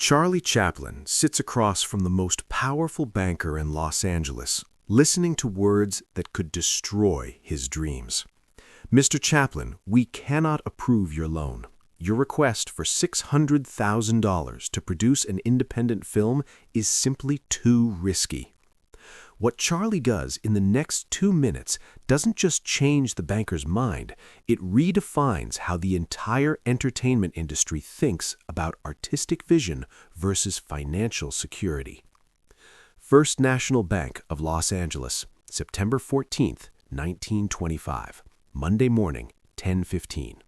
Charlie Chaplin sits across from the most powerful banker in Los Angeles, listening to words that could destroy his dreams. Mr. Chaplin, we cannot approve your loan. Your request for $600,000 to produce an independent film is simply too risky. What Charlie does in the next 2 minutes doesn't just change the banker's mind, it redefines how the entire entertainment industry thinks about artistic vision versus financial security. First National Bank of Los Angeles, September 14th, 1925, Monday morning, 10:15.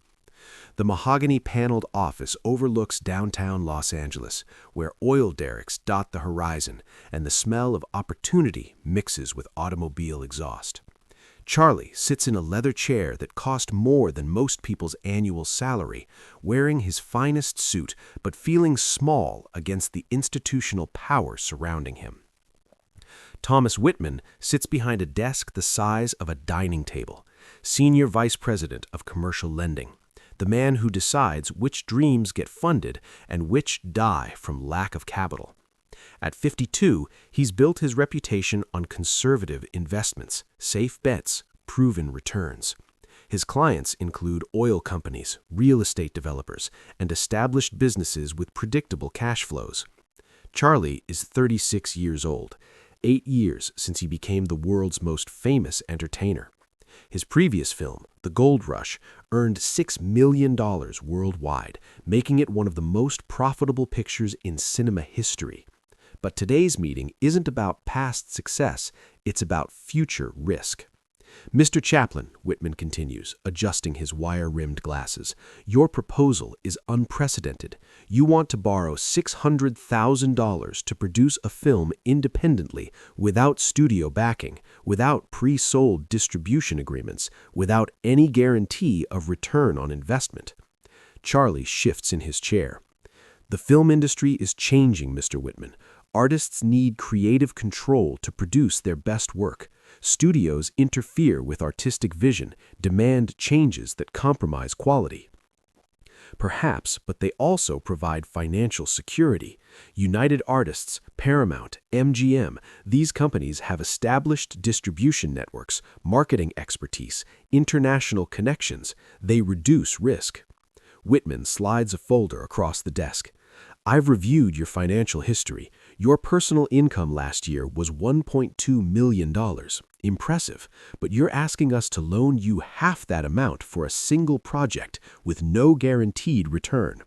The mahogany-paneled office overlooks downtown Los Angeles, where oil derricks dot the horizon and the smell of opportunity mixes with automobile exhaust. Charlie sits in a leather chair that cost more than most people's annual salary, wearing his finest suit but feeling small against the institutional power surrounding him. Thomas Whitman sits behind a desk the size of a dining table, Senior Vice President of Commercial Lending, the man who decides which dreams get funded and which die from lack of capital. At 52, he's built his reputation on conservative investments, safe bets, proven returns. His clients include oil companies, real estate developers, and established businesses with predictable cash flows. Charlie is 36 years old, 8 years since he became the world's most famous entertainer. His previous film, The Gold Rush, earned $6 million worldwide, making it one of the most profitable pictures in cinema history. But today's meeting isn't about past success, it's about future risk. Mr. Chaplin, Whitman continues, adjusting his wire-rimmed glasses, your proposal is unprecedented. You want to borrow $600,000 to produce a film independently, without studio backing, without pre-sold distribution agreements, without any guarantee of return on investment. Charlie shifts in his chair. The film industry is changing, Mr. Whitman. Artists need creative control to produce their best work. Studios interfere with artistic vision, demand changes that compromise quality. Perhaps, but they also provide financial security. United Artists, Paramount, MGM, these companies have established distribution networks, marketing expertise, international connections. They reduce risk. Whitman slides a folder across the desk. I've reviewed your financial history. Your personal income last year was $1.2 million. Impressive, but you're asking us to loan you half that amount for a single project with no guaranteed return.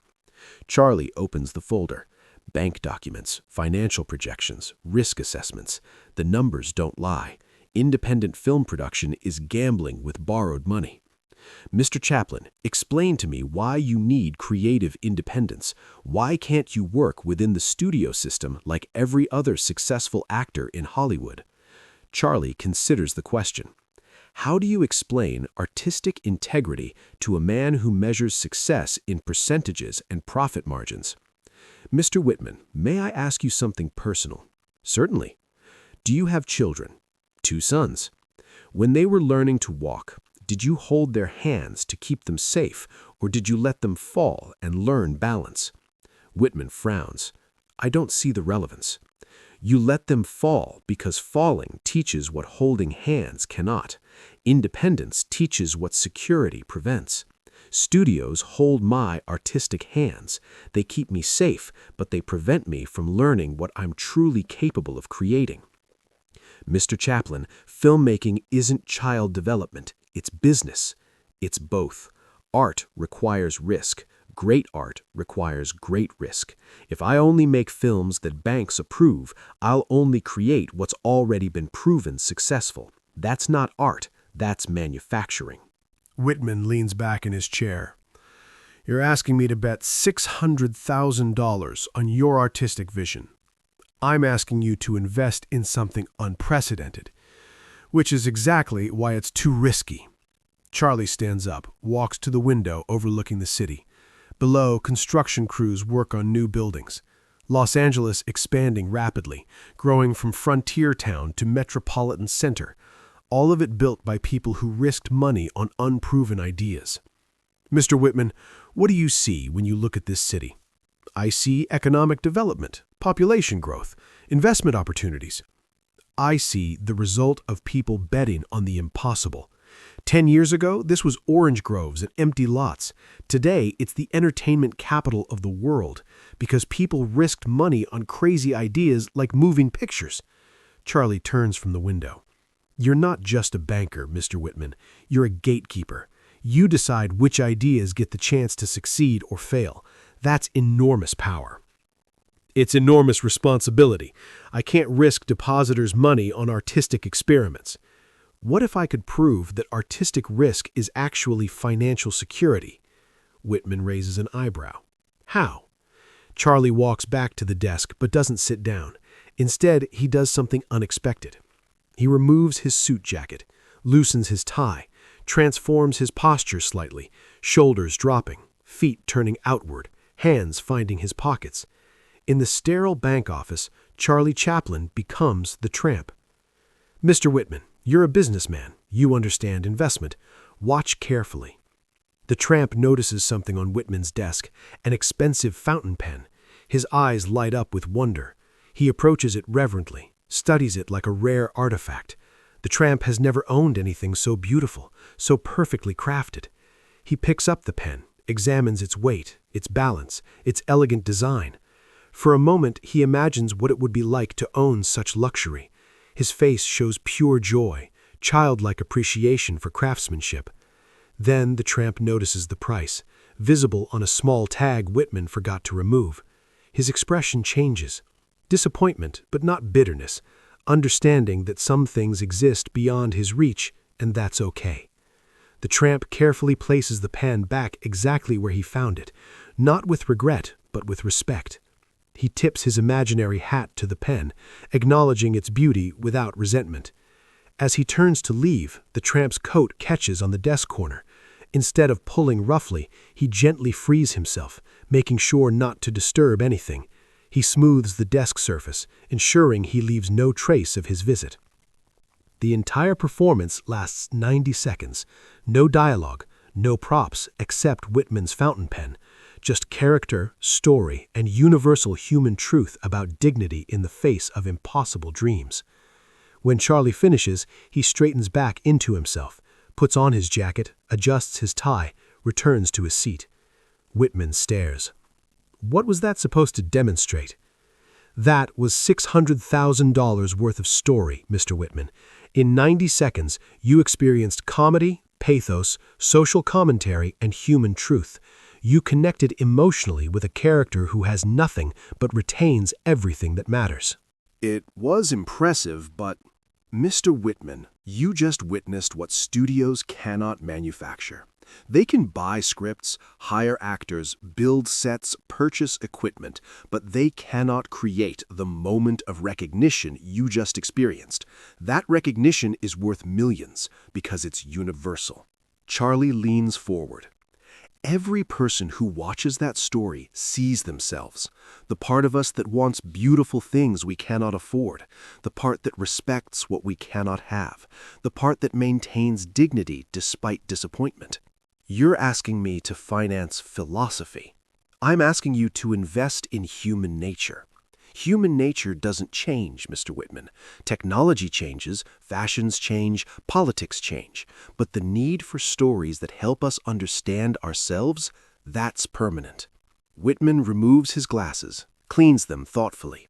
Charlie opens the folder. Bank documents, financial projections, risk assessments. The numbers don't lie. Independent film production is gambling with borrowed money. Mr. Chaplin, explain to me why you need creative independence. Why can't you work within the studio system like every other successful actor in Hollywood? Charlie considers the question. How do you explain artistic integrity to a man who measures success in percentages and profit margins? Mr. Whitman, may I ask you something personal? Certainly. Do you have children? 2 sons. When they were learning to walk, did you hold their hands to keep them safe, or did you let them fall and learn balance? Whitman frowns. I don't see the relevance. You let them fall because falling teaches what holding hands cannot. Independence teaches what security prevents. Studios hold my artistic hands. They keep me safe, but they prevent me from learning what I'm truly capable of creating. Mr. Chaplin, filmmaking isn't child development. It's business. It's both. Art requires risk. Great art requires great risk. If I only make films that banks approve, I'll only create what's already been proven successful. That's not art. That's manufacturing. Whitman leans back in his chair. You're asking me to bet $600,000 on your artistic vision. I'm asking you to invest in something unprecedented, which is exactly why it's too risky. Charlie stands up, walks to the window overlooking the city. Below, construction crews work on new buildings. Los Angeles expanding rapidly, growing from frontier town to metropolitan center, all of it built by people who risked money on unproven ideas. Mr. Whitman, what do you see when you look at this city? I see economic development, population growth, investment opportunities. I see the result of people betting on the impossible. 10 years ago, this was orange groves and empty lots. Today, it's the entertainment capital of the world because people risked money on crazy ideas like moving pictures. Charlie turns from the window. You're not just a banker, Mr. Whitman. You're a gatekeeper. You decide which ideas get the chance to succeed or fail. That's enormous power. It's enormous responsibility. I can't risk depositors' money on artistic experiments. What if I could prove that artistic risk is actually financial security? Whitman raises an eyebrow. How? Charlie walks back to the desk but doesn't sit down. Instead, he does something unexpected. He removes his suit jacket, loosens his tie, transforms his posture slightly, shoulders dropping, feet turning outward, hands finding his pockets. In the sterile bank office, Charlie Chaplin becomes the tramp. Mr. Whitman, you're a businessman. You understand investment. Watch carefully. The tramp notices something on Whitman's desk, an expensive fountain pen. His eyes light up with wonder. He approaches it reverently, studies it like a rare artifact. The tramp has never owned anything so beautiful, so perfectly crafted. He picks up the pen, examines its weight, its balance, its elegant design. For a moment, he imagines what it would be like to own such luxury. His face shows pure joy, childlike appreciation for craftsmanship. Then the tramp notices the price, visible on a small tag Whitman forgot to remove. His expression changes. Disappointment, but not bitterness, understanding that some things exist beyond his reach, and that's okay. The tramp carefully places the pen back exactly where he found it, not with regret, but with respect. He tips his imaginary hat to the pen, acknowledging its beauty without resentment. As he turns to leave, the tramp's coat catches on the desk corner. Instead of pulling roughly, he gently frees himself, making sure not to disturb anything. He smooths the desk surface, ensuring he leaves no trace of his visit. The entire performance lasts 90 seconds. No dialogue, no props except Whitman's fountain pen. Just character, story, and universal human truth about dignity in the face of impossible dreams. When Charlie finishes, he straightens back into himself, puts on his jacket, adjusts his tie, returns to his seat. Whitman stares. What was that supposed to demonstrate? That was $600,000 worth of story, Mr. Whitman. In 90 seconds, you experienced comedy, pathos, social commentary, and human truth. You connected emotionally with a character who has nothing but retains everything that matters. It was impressive, but Mr. Whitman, you just witnessed what studios cannot manufacture. They can buy scripts, hire actors, build sets, purchase equipment, but they cannot create the moment of recognition you just experienced. That recognition is worth millions because it's universal. Charlie leans forward. Every person who watches that story sees themselves. The part of us that wants beautiful things we cannot afford. The part that respects what we cannot have. The part that maintains dignity despite disappointment. You're asking me to finance philosophy. I'm asking you to invest in human nature. Human nature doesn't change, Mr. Whitman. Technology changes, fashions change, politics change. But the need for stories that help us understand ourselves, that's permanent. Whitman removes his glasses, cleans them thoughtfully.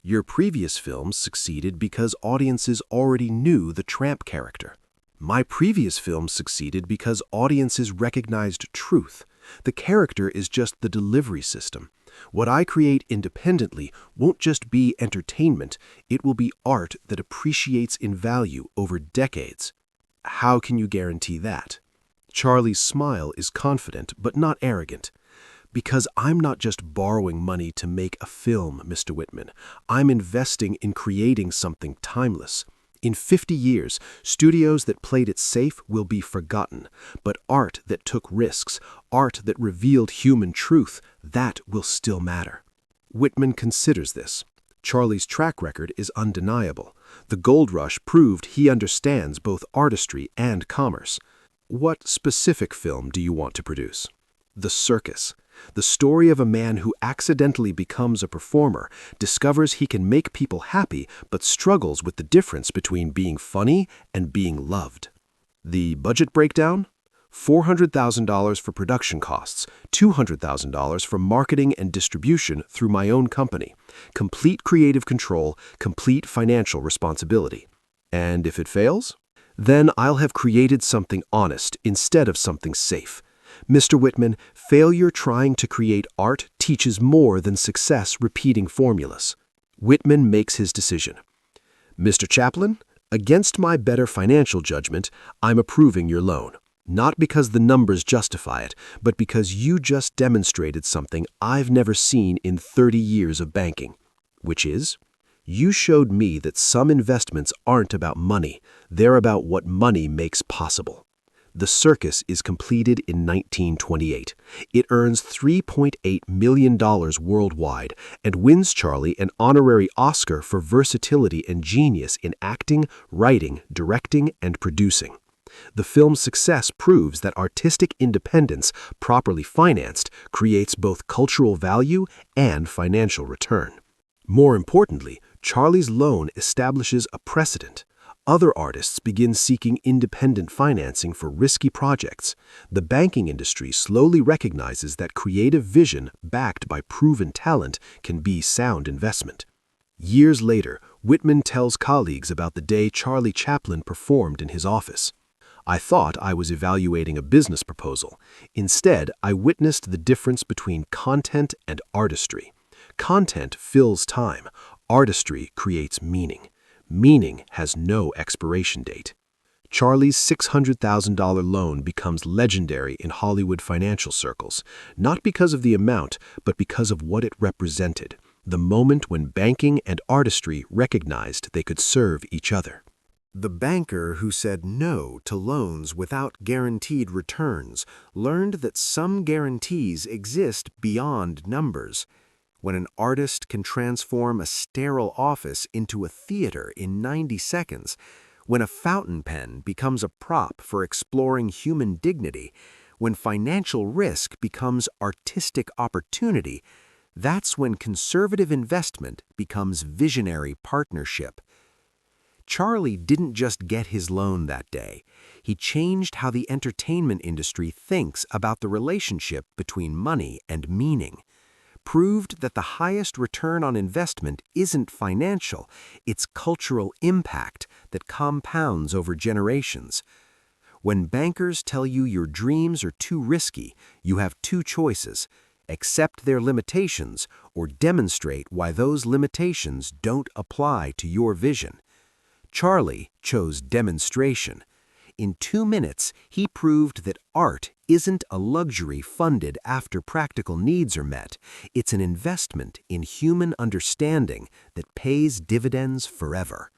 Your previous films succeeded because audiences already knew the tramp character. My previous films succeeded because audiences recognized truth. The character is just the delivery system. What I create independently won't just be entertainment, it will be art that appreciates in value over decades. How can you guarantee that? Charlie's smile is confident but not arrogant. Because I'm not just borrowing money to make a film, Mr. Whitman. I'm investing in creating something timeless. In 50 years, studios that played it safe will be forgotten, but art that took risks, art that revealed human truth, that will still matter. Whitman considers this. Charlie's track record is undeniable. The gold rush proved he understands both artistry and commerce. What specific film do you want to produce? The circus. The story of a man who accidentally becomes a performer, discovers he can make people happy, but struggles with the difference between being funny and being loved. The budget breakdown? $400,000 for production costs, $200,000 for marketing and distribution through my own company, complete creative control, complete financial responsibility. And if it fails? Then I'll have created something honest instead of something safe. Mr. Whitman, failure trying to create art teaches more than success repeating formulas. Whitman makes his decision. Mr. Chaplin, against my better financial judgment, I'm approving your loan. Not because the numbers justify it, but because you just demonstrated something I've never seen in 30 years of banking, which is, you showed me that some investments aren't about money, they're about what money makes possible. The circus is completed in 1928. It earns $3.8 million worldwide and wins Charlie an honorary Oscar for versatility and genius in acting, writing, directing, and producing. The film's success proves that artistic independence, properly financed, creates both cultural value and financial return. More importantly, Charlie's loan establishes a precedent. Other artists begin seeking independent financing for risky projects. The banking industry slowly recognizes that creative vision backed by proven talent can be sound investment. Years later, Whitman tells colleagues about the day Charlie Chaplin performed in his office. I thought I was evaluating a business proposal. Instead, I witnessed the difference between content and artistry. Content fills time. Artistry creates meaning. Meaning has no expiration date. Charlie's $600,000 loan becomes legendary in Hollywood financial circles, not because of the amount, but because of what it represented, the moment when banking and artistry recognized they could serve each other. The banker who said no to loans without guaranteed returns learned that some guarantees exist beyond numbers. When an artist can transform a sterile office into a theater in 90 seconds, when a fountain pen becomes a prop for exploring human dignity, when financial risk becomes artistic opportunity, that's when conservative investment becomes visionary partnership. Charlie didn't just get his loan that day. He changed how the entertainment industry thinks about the relationship between money and meaning. Proved that the highest return on investment isn't financial, it's cultural impact that compounds over generations. When bankers tell you your dreams are too risky, you have two choices: accept their limitations or demonstrate why those limitations don't apply to your vision. Charlie chose demonstration. In 2 minutes, he proved that art isn't a luxury funded after practical needs are met. It's an investment in human understanding that pays dividends forever.